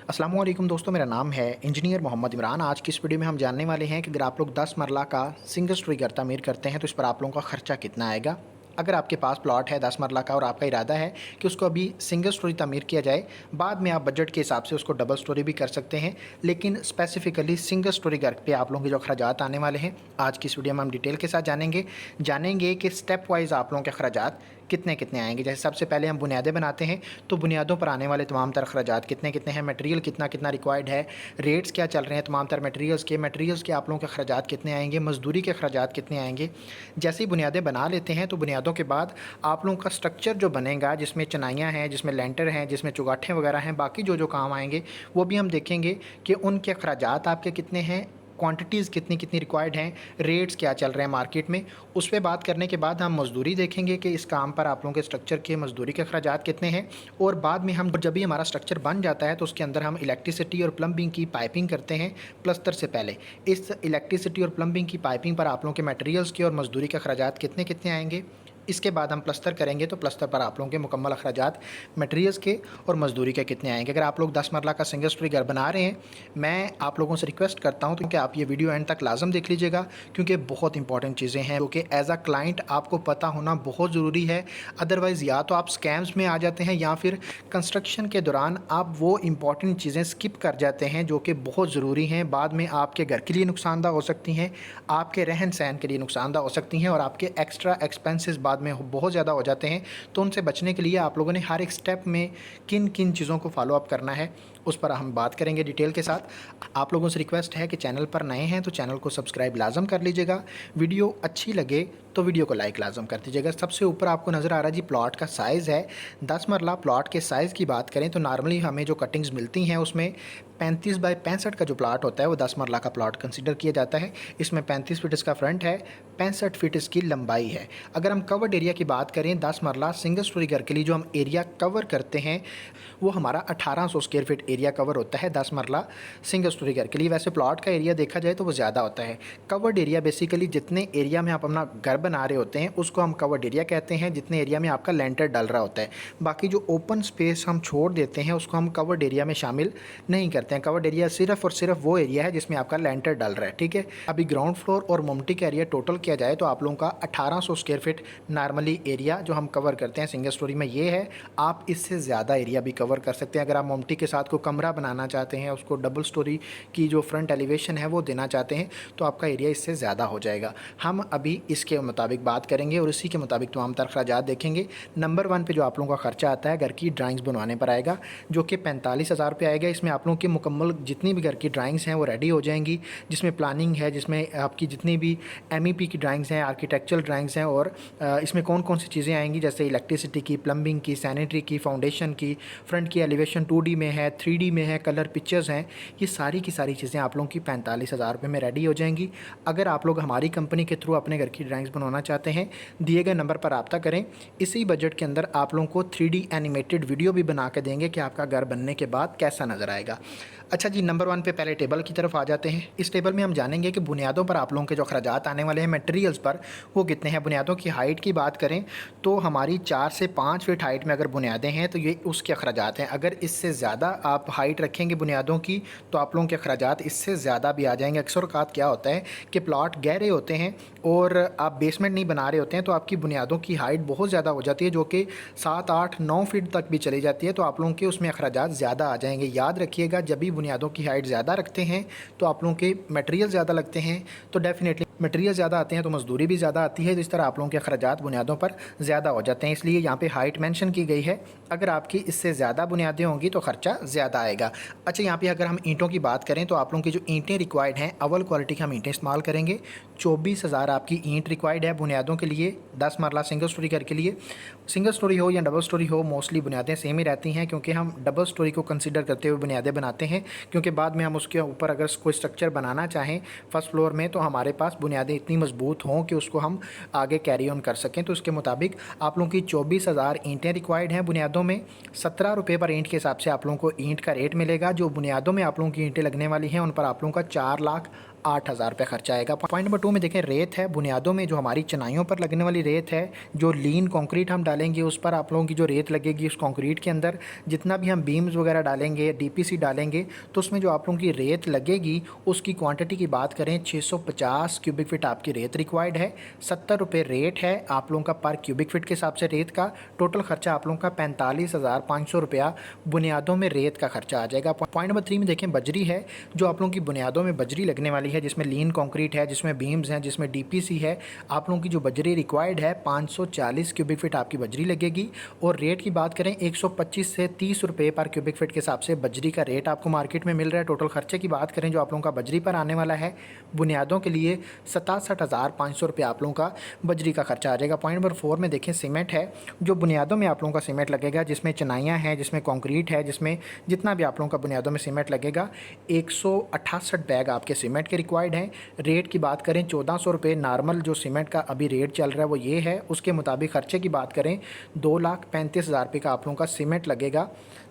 अस्सलामुअलैकुम दोस्तों, मेरा नाम है इंजीनियर मोहम्मद इमरान। आज की इस वीडियो में हम जानने वाले हैं कि अगर आप लोग 10 मरला का सिंगल स्टोरी घर तामीर करते हैं तो इस पर आप लोगों का खर्चा कितना आएगा। अगर आपके पास प्लॉट है 10 मरला का और आपका इरादा है कि उसको अभी सिंगल स्टोरी तामीर किया जाए, बाद में आप बजट के हिसाब से उसको डबल स्टोरी भी कर सकते हैं, लेकिन स्पेसिफिकली सिंगल स्टोरी घर पे आप लोगों के जो अखराजात आने वाले हैं आज की इस वीडियो में हम डिटेल के साथ जानेंगे कि स्टेप वाइज आप लोगों के अखराजात कितने कितने आएंगे। जैसे सबसे पहले हम बुनियादें बनाते हैं तो बुनियादों पर आने वाले तमाम तर अखराजात कितने कितने हैं, मटेरियल कितना कितना रिक्वायर्ड है, रेट्स क्या चल रहे हैं तमाम तर मटेरियल्स के आप लोगों के अखराजात कितने आएंगे, मजदूरी के अखराजात कितने आएंगे। जैसे ही बुनियादें बना लेते हैं तो बुनियादों के बाद आप लोगों का स्ट्रक्चर जो बनेगा, जिसमें चनाइयाँ हैं, जिसमें लेंटर हैं, जिसमें चुगाठें वगैरह हैं, बाकी जो जो काम आएंगे वो भी हम देखेंगे कि उनके अखराजात आपके कितने हैं, क्वांटिटीज़ कितनी कितनी रिक्वायर्ड हैं, रेट्स क्या चल रहे हैं मार्केट में। उस पे बात करने के बाद हम मज़दूरी देखेंगे कि इस काम पर आप लोगों के स्ट्रक्चर के मज़दूरी के अखराजात कितने हैं। और बाद में हम जब भी हमारा स्ट्रक्चर बन जाता है तो उसके अंदर हम इलेक्ट्रिसिटी और प्लम्बिंग की पाइपिंग करते हैं प्लस्तर से पहले। इस इलेक्ट्रिसिटी और प्लम्बिंग की पाइपिंग पर आप लोगों के मटेरियल्स के और मज़दूरी के अखराजात कितने कितने आएंगे। इसके बाद हम प्लस्तर करेंगे तो प्लस्तर पर आप लोगों के मुकम्मल अखराजात मटेरियल्स के और मज़दूरी के कितने आएंगे। अगर आप लोग 10 मरला का सिंगल स्टोरी घर बना रहे हैं, मैं आप लोगों से रिक्वेस्ट करता हूं कि आप ये वीडियो एंड तक लाजम देख लीजिएगा, क्योंकि बहुत इंपॉर्टेंट चीज़ें हैं जो कि एज अ क्लाइंट आपको पता होना बहुत ज़रूरी है। अदरवाइज़ या तो आप स्कैम्स में आ जाते हैं या फिर कंस्ट्रक्शन के दौरान आप वो इंपॉर्टेंट चीज़ें स्किप कर जाते हैं जो कि बहुत ज़रूरी हैं। बाद में आपके घर के लिए नुकसानदा हो सकती हैं, आपके रहन सहन के लिए नुकसानदा हो सकती हैं और आपके एक्स्ट्रा एक्सपेंसेस बाद में बहुत ज़्यादा हो जाते हैं। तो उनसे बचने के लिए आप लोगों ने हर एक स्टेप में किन किन चीज़ों को फॉलो अप करना है उस पर हम बात करेंगे डिटेल के साथ। आप लोगों से रिक्वेस्ट है कि चैनल पर नए हैं तो चैनल को सब्सक्राइब लाजम कर लीजिएगा, वीडियो अच्छी लगे तो वीडियो को लाइक लाजम कर दीजिएगा। सबसे ऊपर आपको नज़र आ रहा है जी प्लॉट का साइज़ है 10 मरला। प्लॉट के साइज़ की बात करें तो नॉर्मली हमें जो कटिंग्स मिलती हैं उसमें 35 बाई 65 का जो प्लॉट होता है वो 10 मरला का प्लॉट कंसिडर किया जाता है। इसमें 35 फीट इसका फ्रंट है, 65 फीट इसकी लंबाई है। अगर हम कवर्ड एरिया की बात करें 10 मरला सिंगल स्टोरी घर के लिए जो हम एरिया कवर करते हैं वो हमारा 1800 स्क्वायर फीट एरिया कवर होता है 10 मरला सिंगल स्टोरी घर के लिए। वैसे प्लॉट का एरिया देखा जाए तो वो ज़्यादा होता है। कवर्ड एरिया बेसिकली जितने एरिया में आप अपना घर बना रहे होते हैं उसको हम कवर्ड एरिया कहते हैं, जितने एरिया में आपका लेंटर डल रहा होता है। बाकी जो ओपन स्पेस हम छोड़ देते हैं उसको हम कवर्ड एरिया में शामिल नहीं करते हैं। कवर्ड एरिया सिर्फ और सिर्फ वो एरिया है जिसमें आपका लेंटर डल रहा है, ठीक है। अभी ग्राउंड फ्लोर और मोमटी का एरिया टोटल किया जाए तो आप लोगों का 1800 स्क्वायर फीट नॉर्मली एरिया जो हम कवर करते हैं सिंगल स्टोरी में ये है। आप इससे ज़्यादा एरिया भी कवर कर सकते हैं। अगर आप मोमटी के साथ कोई कमरा बनाना चाहते हैं, उसको डबल स्टोरी की जो फ्रंट एलिवेशन है वो देना चाहते हैं तो आपका एरिया इससे ज़्यादा हो जाएगा। हम अभी इसके मुताबिक बात करेंगे और इसी के मुताबिक तमाम तर खर्चात देखेंगे। नंबर 1 पे जो आप लोगों का खर्चा आता है घर की ड्राइंग्स बनवाने पर आएगा, जो कि 45,000 रुपये आएगा। इसमें आप लोगों की मुकम्मल जितनी भी घर की ड्राइंग्स हैं वो रेडी हो जाएंगी, जिसमें प्लानिंग है, जिसमें आपकी जितनी भी MEP की ड्राइंग्स हैं, आर्किटेक्चरल ड्राइंग्स हैं और इसमें कौन कौन सी चीज़ें आएंगी जैसे इलेक्ट्रिसिटी की, प्लम्बिंग की, सैनिटरी की, फाउंडेशन की, फ्रंट की एलिवेशन 2D में है, 3D में है, कलर पिक्चर्स हैं, ये सारी की सारी चीज़ें आप लोगों की 45,000 रुपये में रेडी हो जाएंगी। अगर आप लोग हमारी कंपनी के थ्रू अपने घर की ड्राइंग्स बनवाना चाहते हैं, दिए गए नंबर पर रब्ता करें। इसी बजट के अंदर आप लोगों को 3D एनिमेटेड वीडियो भी बना के देंगे कि आपका घर बनने के बाद कैसा नज़र आएगा। अच्छा जी, नंबर 1 पे पहले टेबल की तरफ आ जाते हैं। इस टेबल में हम जानेंगे कि बुनियादों पर आप लोगों के जो अखराजात आने वाले हैं मटेरियल्स पर वो कितने हैं। बुनियादों की हाइट की बात करें तो हमारी 4 से 5 फीट हाइट में अगर बुनियादें हैं तो ये उसके अखराजात हैं। अगर इससे ज़्यादा आप हाइट रखेंगे बुनियादों की तो आप लोगों के अखराजात इससे ज़्यादा भी आ जाएंगे। अक्सर औक़ात क्या होता है कि प्लॉट गहरे होते हैं और आप बेसमेंट नहीं बना रहे होते हैं तो आपकी बुनियादों की हाइट बहुत ज़्यादा हो जाती है, जो कि 7, 8, 9 फीट तक भी चली जाती है, तो आप लोगों के उसमें अखराजात ज़्यादा आ जाएंगे। याद रखिएगा, जब भी बुनियादों की हाइट ज़्यादा रखते हैं तो आप लोगों के मटेरियल ज़्यादा लगते हैं, तो डेफिनेटली मटेरियल ज़्यादा आते हैं तो मजदूरी भी ज़्यादा आती है। तो इस तरह आप लोगों के अखराजात बुनियादों पर ज़्यादा हो जाते हैं, इसलिए यहाँ पे हाइट मेंशन की गई है। अगर आपकी इससे ज़्यादा बुनियादें होंगी तो ख़र्चा ज़्यादा आएगा। अच्छा, यहाँ पे अगर हम ईंटों की बात करें तो आप लोगों की जो ईंटें रिक्वायर्ड हैं अव्वल क्वालिटी की हम ईंटें इस्तेमाल करेंगे। 24,000 आपकी ईंट रिक्वायर्ड है बुनियादों के लिए 10 मरला सिंगल स्टोरी घर के लिए। सिंगल स्टोरी हो या डबल स्टोरी हो, मोस्टली बुनियादें सेम ही रहती हैं, क्योंकि हम डबल स्टोरी को कंसीडर करते हुए बुनियादें बनाते हैं, क्योंकि बाद में हम उसके ऊपर अगर कोई स्ट्रक्चर बनाना चाहें फर्स्ट फ्लोर में तो हमारे पास बुनियादें इतनी मजबूत हों कि उसको हम आगे कैरी ऑन कर सकें। तो उसके मुताबिक आप लोगों की 24,000 ईंटें रिक्वायर्ड हैं बुनियादों में। 17 रुपये पर ईंट के हिसाब से आप लोगों को ईंट का रेट मिलेगा। जो बुनियादों में आप लोगों की ईंटें लगने वाली हैं उन पर आप लोगों का 8,000 रुपये खर्चा आएगा। पॉइंट नंबर 2 में देखें रेत है, बुनियादों में जो हमारी चिनाइयों पर लगने वाली रेत है, जो लीन कंक्रीट हम डालेंगे उस पर आप लोगों की जो रेत लगेगी उस कंक्रीट के अंदर, जितना भी हम बीम्स वगैरह डालेंगे, डीपीसी डालेंगे, तो उसमें जो आप लोगों की रेत लगेगी उसकी क्वांटिटी की बात करें 650 क्यूबिक फीट आपकी रेत रिक्वायर्ड है। 70 रुपये रेट है आप लोगों का पर क्यूबिक फीट के हिसाब से रेत का। टोटल खर्चा आप लोगों का 45,500 रुपया बुनियादों में रेत का खर्चा आ जाएगा। पॉइंट नंबर 3 में देखें बजरी है, जो आप लोगों की बुनियादों में बजरी लगने वाली है, जिसमें लीन कंक्रीट है, जिसमें बीम्स हैं, जिसमें डीपीसी है। आप लोगों की जो बजरी रिक्वायर्ड है 540 क्यूबिक फीट आपकी बजरी लगेगी। और रेट की बात करें 125 से 30 रुपये पर क्यूबिक फीट के हिसाब से बजरी का रेट आपको मार्केट में मिल रहा है। टोटल खर्चे की बात करें जो आप लोगों का बजरी पर आने वाला है बुनियादों के लिए 67,500 रुपये आप लोगों का बजरी का खर्चा आ जाएगा। पॉइंट नंबर 4 में देखें सीमेंट है, जो बुनियादों में आप लोगों का सीमेंट लगेगा, जिसमें चिनाइयाँ हैं, जिसमें कंक्रीट है, जिसमें जितना भी आप लोगों का बुनियादों में सीमेंट लगेगा 168 बैग आपके सीमेंट के रिक्वायर्ड हैं। रेट की बात करें 1400 रुपये नॉर्मल जो सीमेंट का अभी रेट चल रहा है वो ये है। उसके मुताबिक खर्चे की बात करें 2,35,000 रुपये का आप लोगों का सीमेंट लगेगा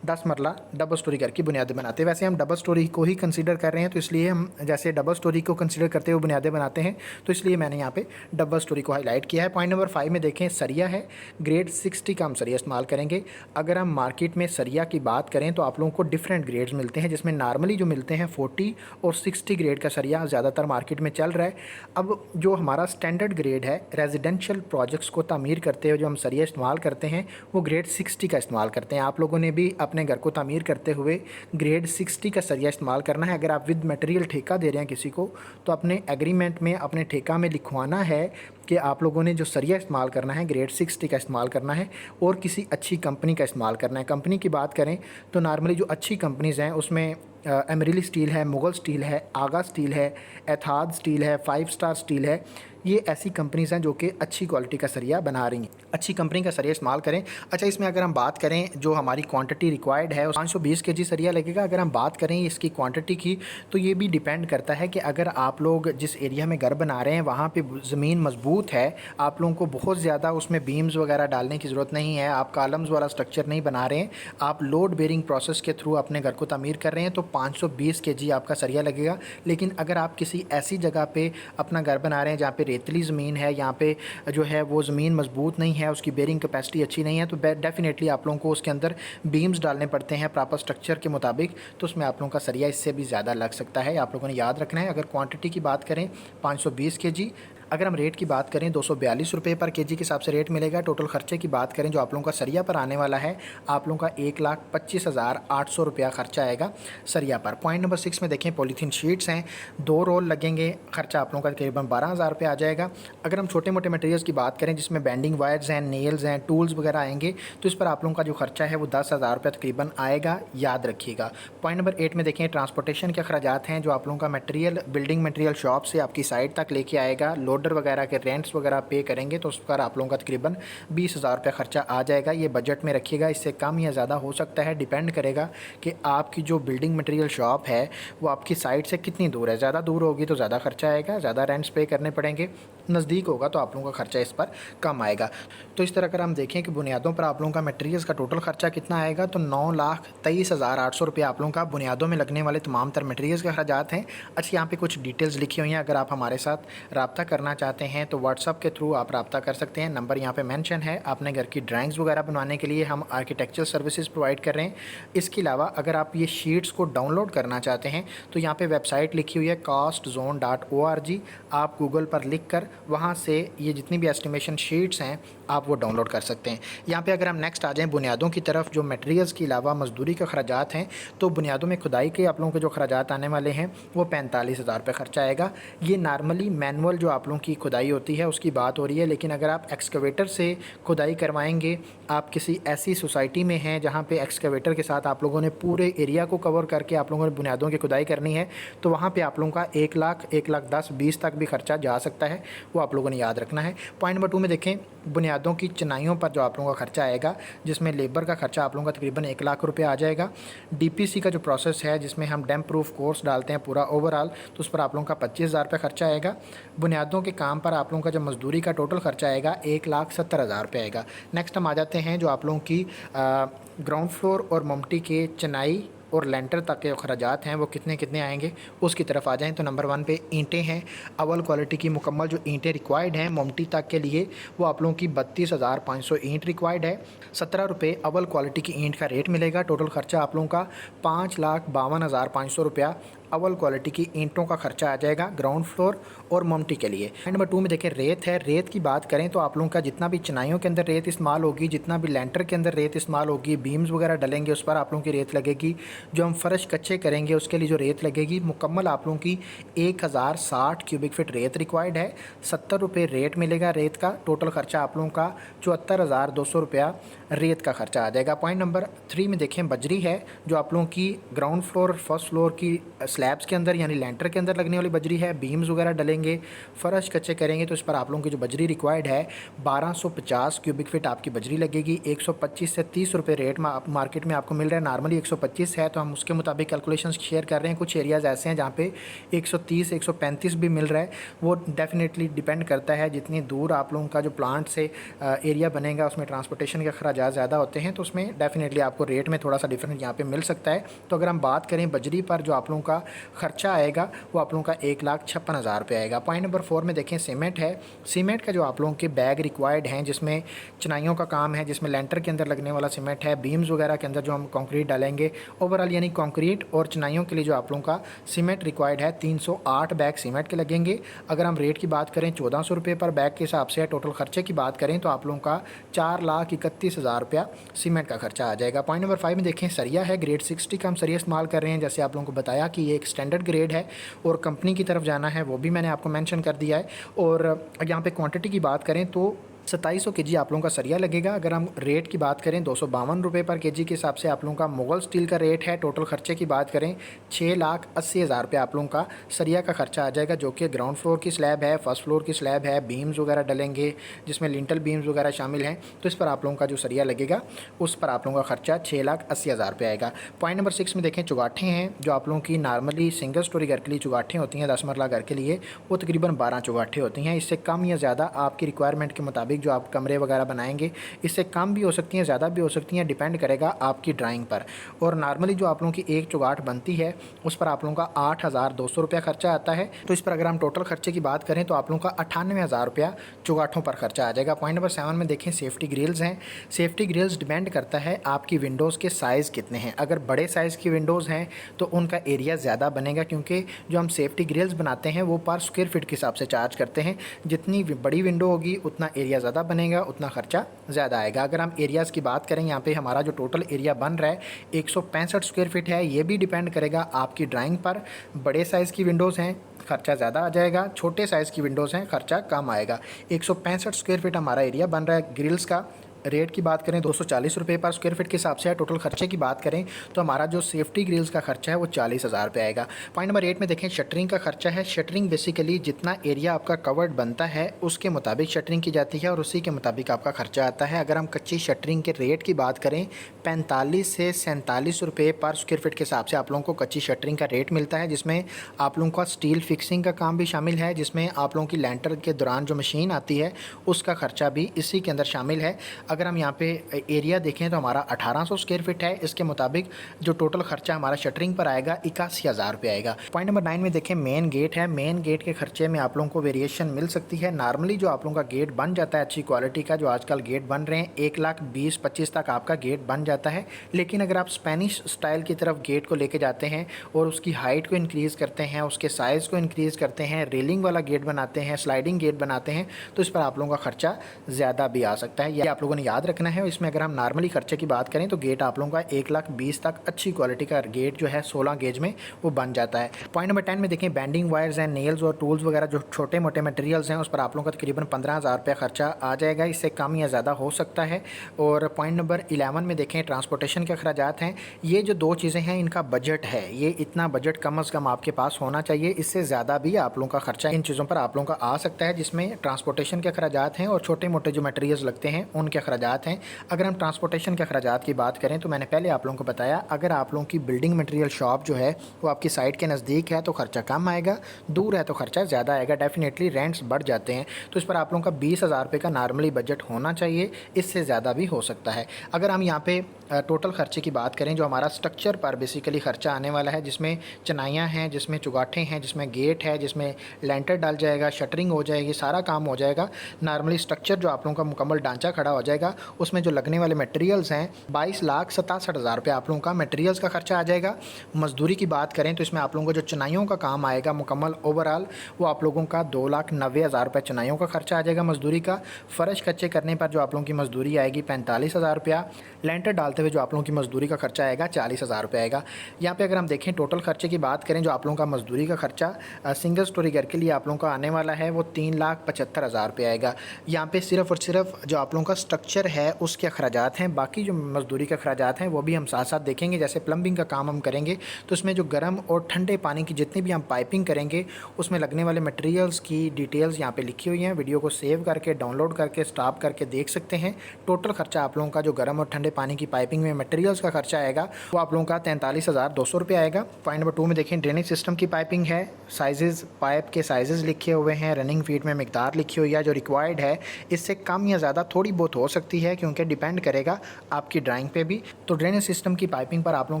10 मरला डबल स्टोरी घर की बुनियादें बनाते हैं। वैसे हम डबल स्टोरी को ही कंसीडर कर रहे हैं, तो इसलिए हम जैसे डबल स्टोरी को कंसीडर करते हुए बुनियादें बनाते हैं, तो इसलिए मैंने यहाँ पे डबल स्टोरी को हाईलाइट किया है। पॉइंट नंबर 5 में देखें सरिया है, ग्रेड 60 का हम सरिया इस्तेमाल करेंगे। अगर हम मार्केट में सरिया की बात करें तो आप लोगों को डिफरेंट ग्रेड्स मिलते हैं, जिसमें नॉर्मली जो मिलते हैं 40 और 60 ग्रेड का सरिया ज़्यादातर मार्केट में चल रहा है। अब जो हमारा स्टैंडर्ड ग्रेड है रेजिडेंशियल प्रोजेक्ट्स को तामीर करते हुए जो हम सरिया इस्तेमाल करते हैं वो ग्रेड 60 का इस्तेमाल करते हैं। आप लोगों ने भी अपने घर को तामीर करते हुए ग्रेड 60 का सरिया इस्तेमाल करना है। अगर आप विद मटेरियल ठेका दे रहे हैं किसी को, तो अपने एग्रीमेंट में अपने ठेका में लिखवाना है कि आप लोगों ने जो सरिया इस्तेमाल करना है ग्रेड 60 का इस्तेमाल करना है और किसी अच्छी कंपनी का इस्तेमाल करना है। कंपनी की बात करें तो नॉर्मली जो अच्छी कंपनीज़ हैं उसमें एमरिली स्टील है, मुगल स्टील है, आगा स्टील है, एथाद स्टील है, 5 स्टार स्टील है। ये ऐसी कंपनीज़ हैं जो कि अच्छी क्वालिटी का सरिया बना रही हैं। अच्छी कंपनी का सरिया इस्तेमाल करें। अच्छा, इसमें अगर हम बात करें जो हमारी क्वांटिटी रिक्वायर्ड है 520 केजी सरिया लगेगा। अगर हम बात करें इसकी क्वांटिटी की तो ये भी डिपेंड करता है कि अगर आप लोग जिस एरिया में घर बना रहे हैं वहाँ पे ज़मीन मजबूत है, आप लोगों को बहुत ज़्यादा उसमें बीम्स वगैरह डालने की ज़रूरत नहीं है, आप कॉलम्स वाला स्ट्रक्चर नहीं बना रहे हैं, आप लोड बेरिंग प्रोसेस के थ्रू अपने घर को तामीर कर रहे हैं, तो 520 केजी आपका सरिया लगेगा। लेकिन अगर आप किसी ऐसी जगह पे अपना घर बना रहे हैं जहाँ पे रेतली ज़मीन है, यहाँ पे जो है वो ज़मीन मजबूत नहीं है, उसकी बेरिंग कैपेसिटी अच्छी नहीं है, तो डेफिनेटली आप लोगों को उसके अंदर बीम्स डालने पड़ते हैं प्रॉपर स्ट्रक्चर के मुताबिक, तो उसमें आप लोगों का सरिया इससे भी ज़्यादा लग सकता है। आप लोगों ने याद रखना है। अगर क्वांटिटी की बात करें 520 केजी, अगर हम रेट की बात करें 242 रुपये पर केजी के हिसाब से रेट मिलेगा। टोटल खर्चे की बात करें जो आप लोगों का सरिया पर आने वाला है, आप लोगों का 1,25,800 रुपया खर्चा आएगा सरिया पर। पॉइंट नंबर 6 में देखें पॉलीथीन शीट्स हैं, 2 रोल लगेंगे, खर्चा आप लोगों का तकरीबन 12,000 रुपये आ जाएगा। अगर हम छोटे मोटे मटेरियल्स की बात करें जिसमें बैंडिंग वायर्स हैं, नेल्स हैं, टूल्स वगैरह आएंगे, तो इस पर आप लोगों का जो खर्चा है वो 10,000 रुपये तकरीबन आएगा, याद रखिएगा। पॉइंट नंबर 8 में देखें ट्रांसपोर्टेशन के अखराजात हैं, जो आप लोगों का मटेरियल बिल्डिंग मटेरियल शॉप से आपकी साइट तक लेके आएगा, लोडर वगैरह के रेंट्स वगैरह पे करेंगे, तो उस पर आप लोगों का तकरीबन 20,000 रुपये खर्चा आ जाएगा। ये बजट में रखिएगा, इससे कम या ज़्यादा हो सकता है, डिपेंड करेगा कि आपकी जो बिल्डिंग मटेरियल शॉप है वो आपकी साइट से कितनी दूर है। ज़्यादा दूर होगी तो ज़्यादा खर्चा आएगा, ज़्यादा रेंट्स पे करने पड़ेंगे, नज़दीक होगा तो आप लोगों का खर्चा इस पर कम आएगा। तो इस तरह अगर हम देखें कि बुनियादों पर आप लोगों का मटेरियल्स का टोटल खर्चा कितना आएगा, तो 9,23,800 रुपये आप लोगों का बुनियादों में लगने वाले तमाम तर मटेरियल्स के अखराजात हैं। अच्छा, यहाँ पे कुछ डिटेल्स लिखी हुई हैं, अगर आप हमारे साथ रब्ता करना चाहते हैं तो व्हाट्सअप के थ्रू आप रब्ता कर सकते हैं। नंबर यहाँ पे मेंशन है। अपने घर की ड्राइंग्स वगैरह बनवाने के लिए हम आर्किटेक्चरल सर्विसेज प्रोवाइड कर रहे हैं। इसके अलावा अगर आप ये शीट्स को डाउनलोड करना चाहते हैं तो यहाँ पे वेबसाइट लिखी हुई है costzone.org, आप गूगल पर लिख कर वहाँ से ये जितनी भी एस्टिमेशन शीट्स हैं आप वो डाउनलोड कर सकते हैं। यहाँ पे अगर हम नेक्स्ट आ जाएँ बुनियादों की तरफ, जो मटेरियल्स के अलावा मजदूरी के अखराजात हैं, तो बुनियादों में खुदाई के आप लोगों के जो अखराजात आने वाले हैं वो 45,000 रुपये खर्चा आएगा। ये नॉर्मली मैनुअल जो आप लोगों की खुदाई होती है उसकी बात हो रही है, लेकिन अगर आप एक्सकवेटर से खुदाई करवाएंगे, आप किसी ऐसी सोसाइटी में हैं जहाँ पे एक्सकवेटर के साथ आप लोगों ने पूरे एरिया को कवर करके आप लोगों ने बुनियादों की खुदाई करनी है, तो वहाँ पे आप लोगों का 1 लाख, 1,10,000, 20 तक भी खर्चा जा सकता है, वो आप लोगों ने याद रखना है। पॉइंट नंबर 2 में देखें बुनियादों की चिनाइयों पर जो आप लोगों का खर्चा आएगा, जिसमें लेबर का खर्चा आप लोगों का तकरीबन 1 लाख रुपये आ जाएगा। डीपीसी का जो प्रोसेस है जिसमें हम डैम्प प्रूफ कोर्स डालते हैं पूरा ओवरऑल, तो उस पर आप लोगों का 25,000 रुपये खर्चा आएगा। बुनियादों के काम पर आप लोगों का जो मजदूरी का टोटल खर्चा आएगा 1,70,000 रुपये आएगा। नेक्स्ट हम आ जाते हैं जो आप लोगों की ग्राउंड फ्लोर और ममटी के चिनाई और लेंटर तक के अखराजात हैं वो कितने कितने आएंगे उसकी तरफ आ जाएँ। तो नंबर 1 पे ईंटें हैं। अव्वल क्वालिटी की मुकम्मल जो ईंटें रिक्वायर्ड हैं मोमटी तक के लिए वो आप लोगों की 32,500 ईंट रिक्वायर्ड है। 17 रुपये अव्वल क्वालिटी की ईंट का रेट मिलेगा। टोटल खर्चा आप लोगों का 5,52,500 रुपया अव्वल क्वालिटी की ईंटों का खर्चा आ जाएगा ग्राउंड फ्लोर और मोमटी के लिए। नंबर 2 में देखें रेत है। रेत की बात करें तो आप लोगों का जितना भी चिनाइयों के अंदर रेत इस्तेमाल होगी, जितना भी लेंटर के अंदर रेत इस्तेमाल होगी, बीम्स वगैरह डलेंगे उस पर आप लोगों की रेत लगेगी। जो हम फर्श कच्चे करेंगे उसके लिए जो रेत लगेगी मुकम्मल आप लोगों की 1060 क्यूबिक फीट रेत रिक्वायर्ड है। 70 रुपये रेट मिलेगा रेत का। टोटल खर्चा आप लोगों का 74,200 रुपया रेत का खर्चा आ जाएगा। पॉइंट नंबर 3 में देखें बजरी है जो आप लोगों की ग्राउंड फ्लोर और फर्स्ट फ्लोर की स्लैब्स के अंदर यानी लेंटर के अंदर लगने वाली बजरी है। बीम्स वगैरह डलेंगे, फर्श कच्चे करेंगे तो इस पर आप लोगों की जो बजरी रिक्वायर्ड है 1250 क्यूबिक फीट आपकी बजरी लगेगी। 125 से 30 रुपये रेट मार्केट में आपको मिल रहा है। नॉर्मली 125 है तो हम उसके मुताबिक कैलकुलेशंस शेयर कर रहे हैं। कुछ एरियाज़ ऐसे हैं जहाँ पे 130 135 भी मिल रहा है। वो डेफिनेटली डिपेंड करता है जितनी दूर आप लोगों का जो प्लांट से एरिया बनेगा उसमें ट्रांसपोर्टेशन के अखराज ज़्यादा होते हैं तो उसमें डेफिनेटली आपको रेट में थोड़ा सा डिफरेंस यहाँ पे मिल सकता है। तो अगर हम बात करें बजरी पर जो आप लोगों का खर्चा आएगा वो आप लोगों का 1,56,000 रुपये आएगा। पॉइंट नंबर 4 में देखें सीमेंट है। सीमेंट का जो आप लोगों के बैग रिक्वायर्ड हैं जिसमें चिनाइयों का काम है, जिसमें लेंटर के अंदर लगने वाला सीमेंट है, बीम्स वगैरह के अंदर जो हम कंक्रीट डालेंगे ओवरऑल यानी कंक्रीट और चिनाइयों के लिए जो आप लोगों का सीमेंट रिक्वायर्ड है 308 बैग सीमेंट के लगेंगे। अगर हम रेट की बात करें 1400 रुपये पर बैग के हिसाब से टोटल खर्चे की बात करें तो आप लोगों का 4,31,000 रुपया सीमेंट का खर्चा आ जाएगा। पॉइंट नंबर 5 में देखें सरिया है। ग्रेड 60 का हम सरिया इस्तेमाल कर रहे हैं। जैसे आप लोगों को बताया कि ये एक स्टैंडर्ड ग्रेड है और कंपनी की तरफ जाना है वो भी मैंने आपको मेंशन कर दिया है। और यहाँ पे क्वांटिटी की बात करें तो 2700 केजी आप लोगों का सरिया लगेगा। अगर हम रेट की बात करें 252 रुपये पर केजी के हिसाब से आप लोगों का मुगल स्टील का रेट है। टोटल खर्चे की बात करें 6,80,000 रुपये आप लोगों का सरिया का खर्चा आ जाएगा जो कि ग्राउंड फ्लोर की स्लैब है, फर्स्ट फ्लोर की स्लैब है, बीम्स वगैरह डलेंगे जिसमें लिंटल बीम्स वगैरह शामिल हैं तो इस पर आप लोगों का जो सरिया लगेगा उस पर आप लोगों का खर्चा 6,80,000 रुपये आएगा। पॉइंट नंबर 6 में देखें चुगाठें हैं जो आप लोगों की नॉर्मली सिंगल स्टोरी घर के लिए चुगाठें होती हैं 10 मरला घर के लिए वो तकरीबन 12 चुगाठें होती हैं। इससे कम या ज़्यादा आपकी रिक्वायरमेंट के मुताबिक जो आप कमरे वगैरह बनाएंगे इससे कम भी हो सकती हैं, ज़्यादा भी हो सकती हैं, डिपेंड करेगा आपकी ड्राइंग पर। और नॉर्मली जो आप लोगों की एक चुगाट बनती है उस पर आप लोगों का 8,200 रुपया खर्चा आता है। तो इस पर अगर हम टोटल खर्चे की बात करें तो आप लोगों का 98,000 रुपया चुगाठों पर खर्चा आ जाएगा। पॉइंट नंबर 7 में देखें सेफ्टी ग्रिल्स हैं। सेफ्टी ग्रिल्स डिपेंड करता है आपकी विंडोज़ के साइज़ कितने हैं। अगर बड़े साइज़ की विंडोज़ हैं तो उनका एरिया ज़्यादा बनेगा क्योंकि जो हम सेफ्टी ग्रिल्स बनाते हैं वो पर स्क्वायर फीट के हिसाब से चार्ज करते हैं। जितनी बड़ी विंडो होगी उतना एरिया ज़्यादा बनेगा, उतना खर्चा ज़्यादा आएगा। अगर हम एरियाज़ की बात करें यहाँ पे हमारा जो टोटल एरिया बन रहा है 165 स्क्वायर फीट है। ये भी डिपेंड करेगा आपकी ड्राइंग पर। बड़े साइज़ की विंडोज़ हैं खर्चा ज़्यादा आ जाएगा, छोटे साइज़ की विंडोज़ हैं खर्चा कम आएगा। 165 स्क्वायर फीट हमारा एरिया बन रहा है। ग्रिल्स का रेट की बात करें 240 रुपये पर स्क्वायर फीट के हिसाब से है। टोटल खर्चे की बात करें तो हमारा जो सेफ्टी ग्रिल्स का खर्चा है वो 40,000 रुपये आएगा। पॉइंट नंबर 8 में देखें शटरिंग का खर्चा है। शटरिंग बेसिकली जितना एरिया आपका कवर्ड बनता है उसके मुताबिक शटरिंग की जाती है और उसी के मुताबिक आपका खर्चा आता है। अगर हम कच्ची शटरिंग के रेट की बात करें 45 से 47 रुपये पर स्क्वायर फीट के हिसाब से आप लोगों को कच्ची शटरिंग का रेट मिलता है जिसमें आप लोगों का स्टील फिक्सिंग का काम भी शामिल है, जिसमें आप लोगों की लेंटर के दौरान जो मशीन आती है उसका खर्चा भी इसी के अंदर शामिल है। अगर हम यहाँ पे एरिया देखें तो हमारा 1800 स्क्वायर फीट है। इसके मुताबिक जो टोटल खर्चा हमारा शटरिंग पर आएगा 81,000 रुपये आएगा। पॉइंट नंबर 9 में देखें मेन गेट है। मेन गेट के खर्चे में आप लोगों को वेरिएशन मिल सकती है। नॉर्मली जो आप लोगों का गेट बन जाता है अच्छी क्वालिटी का, जो आजकल गेट बन रहे हैं 1,20,25 तक आपका गेट बन जाता है। लेकिन अगर आप स्पेनिश स्टाइल की तरफ गेट को लेके जाते हैं और उसकी हाइट को इंक्रीज़ करते हैं, उसके साइज़ को इंक्रीज़ करते हैं, रेलिंग वाला गेट बनाते हैं, स्लाइडिंग गेट बनाते हैं तो इस पर आप लोगों का खर्चा ज़्यादा भी आ सकता है। ये आप लोगों ने याद रखना है। इसमें अगर हम नॉर्मली खर्चे की बात करें तो गेट आप लोगों का 1,20,000 तक अच्छी क्वालिटी का गेट जो है 16 गेज में वो बन जाता है। पॉइंट नंबर 10 में देखें बैंडिंग वायर्स एंड नेल्स और टूल्स वगैरह जो छोटे मोटे मटेरियल्स हैं उस पर आप लोगों का तकरीबन 15,000 रुपया खर्चा आ जाएगा। इससे कम या ज़्यादा हो सकता है। और पॉइंट नंबर 11 में देखें ट्रांसपोर्टेशन के अखराजात हैं। ये जो दो चीज़ें हैं इनका बजट है, ये इतना बजट कम अज़ कम आपके पास होना चाहिए। इससे ज़्यादा भी आप लोगों का खर्चा इन चीज़ों पर आप लोगों का आ सकता है जिसमें ट्रांसपोर्टेशन के अखराजात हैं और छोटे मोटे जो मटेरियल्स लगते हैं उनके अखराजात हैं। अगर हम ट्रांसपोर्टेशन के अखराजात की बात करें तो मैंने पहले आप लोगों को बताया, अगर आप लोगों की बिल्डिंग मटेरियल शॉप जो है वो आपकी साइट के नज़दीक है तो ख़र्चा कम आएगा, दूर है तो ख़र्चा ज़्यादा आएगा। डेफिनेटली रेंट्स बढ़ जाते हैं, तो इस पर आप लोगों का 20,000 रुपये का नॉर्मली बजट होना चाहिए, इससे ज़्यादा भी हो सकता है। अगर हम यहाँ पे टोटल ख़र्चे की बात करें, जो हमारा स्ट्रक्चर पर बेसिकली ख़र्चा आने वाला है, जिसमें चिनाइयाँ हैं, जिसमें चुगाठें हैं, जिसमें गेट है, जिसमें लेंटर डाल जाएगा, शटरिंग हो जाएगी, सारा काम हो जाएगा। नॉर्मली स्ट्रक्चर जो आप लोगों का मुकम्मल ढांचा खड़ा हो जाएगा, उसमें जो लगने वाले मटेरियल्स हैं 22,67,000 रुपये आप लोगों का मटेरियल्स का खर्चा आ जाएगा। मज़दूरी की बात करें तो इसमें आप लोगों को जो चिनाइयों का काम आएगा मुकम्मल ओवरऑल, वो आप लोगों का 2,90,000 रुपये चिनाइयों का खर्चा आ जाएगा मज़दूरी का। फ़र्श कच्चे करने पर जो आप लोगों की मज़दूरी आएगी 45,000 रुपया। लेंटर डालते हुए जो आप लोगों की मज़दूरी का खर्चा आएगा 40,000 रुपये आएगा। यहाँ पे अगर हम देखें टोटल खर्चे की बात करें, जो आप लोगों का मज़दूरी का खर्चा सिंगल स्टोरी घर के लिए आप लोगों का आने वाला है वो 3,75,000 रुपये आएगा। यहाँ पे सिर्फ़ और सिर्फ जो आप लोगों का स्ट्रक्चर है उसके अखराजात हैं, बाकी जो मज़दूरी के अखराजात हैं वो भी हम साथ साथ देखेंगे। जैसे प्लम्बिंग का काम हम करेंगे तो उसमें जो गर्म और ठंडे पानी की जितनी भी हम पाइपिंग करेंगे उसमें लगने वाले मटेरियल्स की डिटेल्स यहाँ पे लिखी हुई हैं। वीडियो को सेव करके डाउनलोड करके स्टॉप करके देख सकते हैं। टोटल खर्चा आप लोगों का जो गर्म और ठंडे पानी की पाइपिंग में मटेरियल्स का खर्चा आएगा वो आप लोगों का 43,200 रुपये आएगा। पॉइंट नंबर 2 में देखें ड्रेनेज सिस्टम की पाइपिंग है, साइजेज़ पाइप के साइजेज़ लिखे हुए हैं, रनिंग फीट में मिकदार लिखी हुई है जो रिक्वायर्ड है। इससे कम या ज़्यादा थोड़ी बहुत हो सकती है क्योंकि डिपेंड करेगा आपकी ड्राइंग पे भी। तो ड्रेनेज सिस्टम की पाइपिंग पर आप लोगों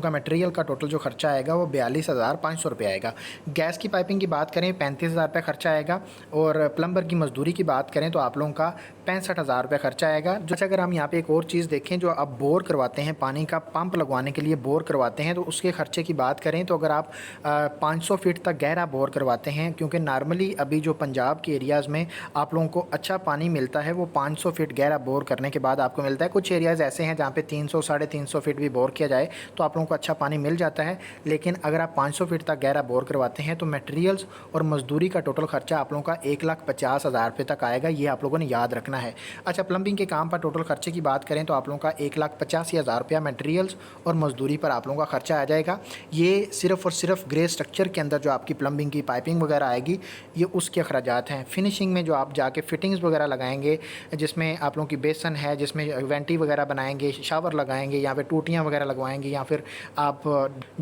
का मटेरियल का टोटल जो खर्चा आएगा वो 42,500 रुपये आएगा। गैस की पाइपिंग की बात करें 35,000 रुपये खर्चा आएगा, और प्लम्बर की मज़दूरी की बात करें तो आप लोगों का 65,000 रुपये खर्चा आएगा। जो अगर हम यहाँ पे एक और चीज़ देखें, जो आप बोर करवाते हैं, पानी का पंप लगवाने के लिए बोर करवाते हैं, तो उसके खर्चे की बात करें तो अगर आप 500 फीट तक गहरा बोर करवाते हैं, क्योंकि नॉर्मली अभी जो पंजाब के एरियाज़ में आप लोगों को अच्छा पानी मिलता है वो 500 फीट गहरा बोर करने के बाद आपको मिलता है। कुछ एरियाज़ ऐसे हैं जहाँ पे 300 साढ़े 300 फीट भी बोर किया जाए तो आप लोगों को अच्छा पानी मिल जाता है। लेकिन अगर आप 500 फीट तक गहरा बोर करवाते हैं तो मटेरियल्स और मज़दूरी का टोटल खर्चा आप लोगों का 1,50,000 रुपये तक आएगा, ये आप लोगों ने याद रखना है। अच्छा, प्लम्बिंग के काम पर टोटल खर्चे की बात करें तो आप लोगों का 1,85,000 रुपया मटेरियल्स और मज़दूरी पर आप लोगों का खर्चा आ जाएगा। ये सिर्फ़ और सिर्फ ग्रे स्ट्रक्चर के अंदर जो आपकी प्लम्बिंग की पाइपिंग वगैरह आएगी ये उसके अखराजात हैं। फिनिशिंग में जो आप जाके फिटिंग्स वगैरह लगाएंगे, जिसमें आप लोगों की बेसन है, जिसमें वेंटी वगैरह बनाएंगे, शावर लगाएंगे, या फिर टूटियाँ वगैरह लगवाएंगे, या फिर आप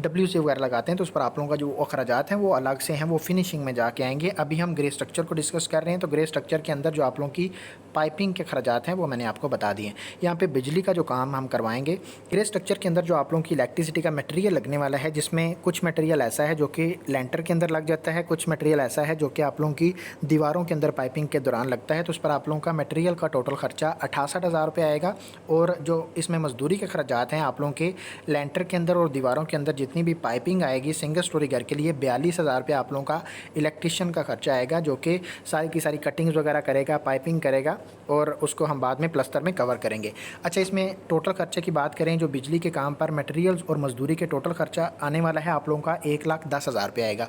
WC वगैरह लगाते हैं तो उस पर आप लोगों का जो अखराजात हैं वो अलग से हैं, वो फिनिशिंग में जाके आएंगे। अभी हम ग्रे स्ट्रक्चर को डिस्कस कर रहे हैं, तो ग्रे स्ट्रक्चर के अंदर जो आप लोगों की पाइपिंग के अखराजात हैं वो मैंने आपको बता दिए। यहाँ पे बिजली का जो काम हम करवाएंगे, ग्रे स्ट्रक्चर के अंदर जो आप लोगों की इलेक्ट्रिसिटी का मटेरियल लगने वाला है, जिसमें कुछ मटेरियल ऐसा है जो कि लेंटर के अंदर लग जाता है, कुछ मटेरियल ऐसा है जो कि आप लोगों की दीवारों के अंदर पाइपिंग के दौरान लगता है। तो उस पर आप लोगों का मटेरियल का टोटल खर्चा 68,000 रुपये आएगा। और जो इसमें मज़दूरी के खर्चात हैं आप लोगों के लेंटर के अंदर और दीवारों के अंदर जितनी भी पाइपिंग आएगी सिंगल स्टोरी घर के लिए 42,000 रुपये आप लोगों का इलेक्ट्रिशियन का खर्चा आएगा, जो कि सारी की सारी कटिंग्स वगैरह करेगा, पाइपिंग करेगा, और उसको हम बाद में प्लस्तर में कवर करेंगे। अच्छा, इसमें टोटल खर्चे की बात करें, जो बिजली के काम पर मटेरियल्स और मज़दूरी के टोटल खर्चा आने वाला है आप लोगों का 1,10,000 रुपये आएगा।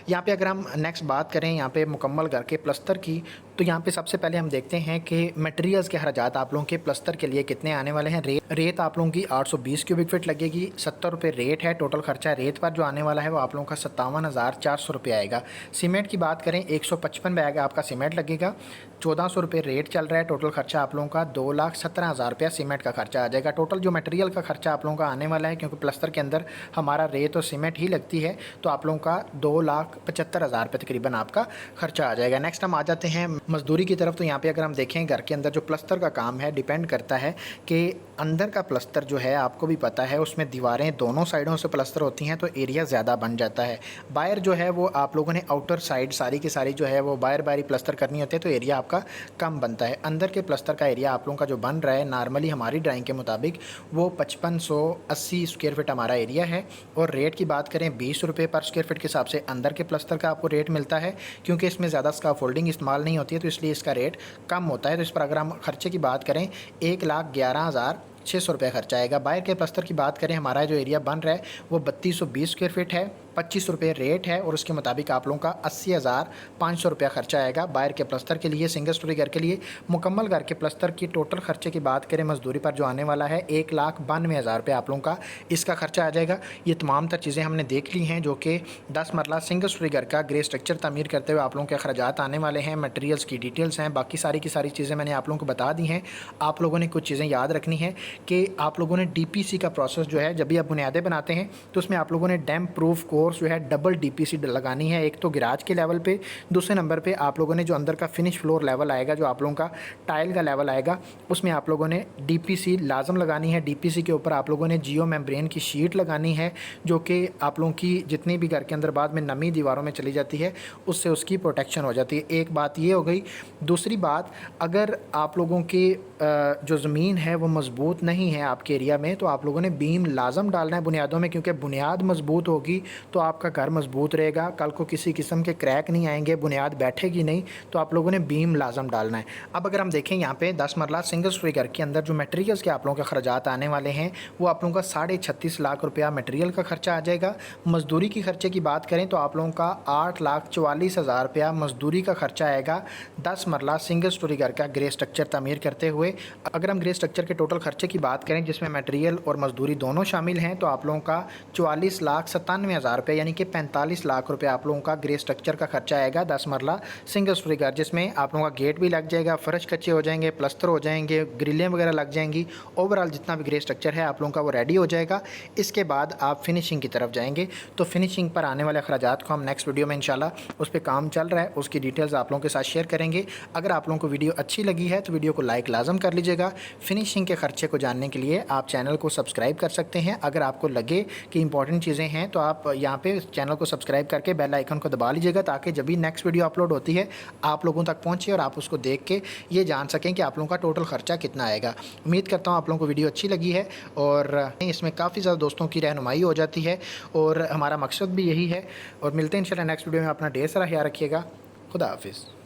यहाँ पे अगर हम नेक्स्ट बात करें यहाँ पे मुकम्मल घर के प्लस्तर की, तो यहाँ पे सबसे पहले हम देखते हैं कि मटेरियल्स के अखराजात आप लोगों के प्लस्तर के लिए कितने आने वाले हैं। रेत आप लोगों की 820 क्यूबिक फीट लगेगी, 70 रुपये रेट है। टोटल खर्चा रेत पर जो आने वाला है वो आप लोगों का 57,400 रुपये आएगा। सीमेंट की बात करें 155 बैग आपका सीमेंट लगेगा, 1,400 रुपये रेट चल रहा है। टोटल खर्चा आप लोगों का 2,17,000 रुपया सीमेंट का खर्चा आ जाएगा। टोटल जो मटेरियल का खर्चा आप लोगों का आने वाला है, क्योंकि प्लस्तर के अंदर हमारा रेत और सीमेंट ही लगती है, तो आप लोगों का 2,75,000 रुपये तकरीबन आपका खर्चा आ जाएगा। नेक्स्ट हम आ जाते हैं मज़दूरी की तरफ। तो यहाँ पे अगर हम देखें घर के अंदर जो प्लस्तर का काम है, डिपेंड करता है कि अंदर का प्लस्तर जो है आपको भी पता है उसमें दीवारें दोनों साइडों से प्लस्तर होती हैं तो एरिया ज़्यादा बन जाता है। बाहर जो है वो आप लोगों ने आउटर साइड सारी की सारी जो है वो बाहर बाहरी प्लस्तर करनी होती है तो एरिया आपका कम बनता है। अंदर के प्लस्तर का एरिया आप लोगों का जो बन रहा है नॉर्मली हमारी ड्राइंग के मुताबिक वो 5580 स्क्वायर फीट हमारा एरिया है। और रेट की बात करें 20 रुपये पर स्क्वायर फीट के हिसाब से अंदर के प्लस्तर का आपको रेट मिलता है, क्योंकि इसमें ज़्यादा स्काफोल्डिंग इस्तेमाल नहीं होती है तो इसलिए इसका रेट कम होता है। तो इस पर अगर हम खर्चे की बात करें 1,11,600 रुपये खर्चा आएगा। बाहर के प्लस्तर की बात करें, हमारा जो एरिया बन रहा है वो 3220 स्क्वायर फीट है, ₹25 रेट है और उसके मुताबिक आप लोगों का 80,500 रुपया खर्चा आएगा। बाहर के प्लस्तर के लिए, सिंगल स्टोरी घर के लिए, मुकम्मल घर के प्लस्तर की टोटल खर्चे की बात करें मजदूरी पर जो आने वाला है 1,92,000 रुपये आप लोगों का इसका खर्चा आ जाएगा। ये तमाम तर चीज़ें हमने देख ली हैं जो कि 10 मरला सिंगल स्टोरी घर का ग्रे स्ट्रक्चर तामीर करते हुए आप लोगों के अखराजात आने वाले हैं। मटेरियल्स की डिटेल्स हैं, बाकी सारी की सारी चीज़ें मैंने आप लोगों को बता दी हैं। आप लोगों ने कुछ चीज़ें याद रखनी है कि आप लोगों ने डीपीसी का प्रोसेस जो है जब भी आप बुनियादें बनाते हैं तो उसमें आप लोगों ने डैम्प प्रूफ कोर्स जो है डबल डीपीसी लगानी है। एक तो गिराज के लेवल पे, दूसरे नंबर पे आप लोगों ने जो अंदर का फिनिश फ्लोर लेवल आएगा, जो आप लोगों का टाइल का लेवल आएगा, उसमें आप लोगों ने डीपीसी लाजम लगानी है। डीपीसी के ऊपर आप लोगों ने जियो मेम्ब्रेन की शीट लगानी है जो कि आप लोगों की जितनी भी घर के अंदर बाद में नमी दीवारों में चली जाती है उससे उसकी प्रोटेक्शन हो जाती है। एक बात ये हो गई। दूसरी बात, अगर आप लोगों की जो ज़मीन है वो मज़बूत नहीं है आपके एरिया में तो आप लोगों ने बीम लाजम डालना है बुनियादों में, क्योंकि बुनियाद मज़बूत होगी तो आपका घर मज़बूत रहेगा। कल को किसी किस्म के क्रैक नहीं आएंगे, बुनियाद बैठेगी नहीं, तो आप लोगों ने बीम लाजम डालना है। अब अगर हम देखें यहाँ पे 10 मरला सिंगल स्टोरी घर के अंदर जो मटेरियल्स के आप लोगों के खर्चात आने वाले हैं वो आप लोगों का 36.5 लाख रुपया मटेरियल का खर्चा आ जाएगा। मजदूरी की खर्चे की बात करें तो आप लोगों का 8,44,000 रुपया मजदूरी का खर्चा आएगा 10 मरला सिंगल स्टोरी घर का ग्रे स्ट्रक्चर तामीर करते हुए। अगर हम ग्रे स्ट्रक्चर के टोटल खर्चे की बात करें जिसमें मटेरियल और मजदूरी दोनों शामिल हैं तो आप लोगों का 44,97,000 रुपये यानी कि 45 लाख रुपये आप लोगों का ग्रे स्ट्रक्चर का खर्चा आएगा 10 मरला सिंगल स्टोरी घर, जिसमें आप लोगों का गेट भी लग जाएगा, फर्श कच्चे हो जाएंगे, प्लस्तर हो जाएंगे, ग्रिलें वगैरह लग जाएंगी। ओवरऑल जितना भी ग्रे स्ट्रक्चर है आप लोगों का वो रेडी हो जाएगा। इसके बाद आप फिनिशिंग की तरफ जाएंगे तो फिनिशिंग पर आने वाले अखराजात को हम नेक्स्ट वीडियो में इंशाल्लाह उस पर काम चल रहा है उसकी डिटेल्स आप लोगों के साथ शेयर करेंगे। अगर आप लोगों को वीडियो अच्छी लगी है तो वीडियो को लाइक लाजम कर लीजिएगा। फिनिशिंग के खर्चे को जानने के लिए आप चैनल को सब्सक्राइब कर सकते हैं। अगर आपको लगे कि इंपॉर्टेंट चीज़ें हैं तो आप यहाँ पे चैनल को सब्सक्राइब करके बेल आइकन को दबा लीजिएगा ताकि जब भी नेक्स्ट वीडियो अपलोड होती है आप लोगों तक पहुँचे और आप उसको देख के ये जान सकें कि आप लोगों का टोटल खर्चा कितना आएगा। उम्मीद करता हूँ आप लोगों को वीडियो अच्छी लगी है और इसमें काफ़ी ज़्यादा दोस्तों की रहनुमाई हो जाती है और हमारा मकसद भी यही है। और मिलते हैं इंशाल्लाह नेक्स्ट वीडियो में। अपना ढेर सारा ख्याल रखिएगा। खुदा हाफिज़।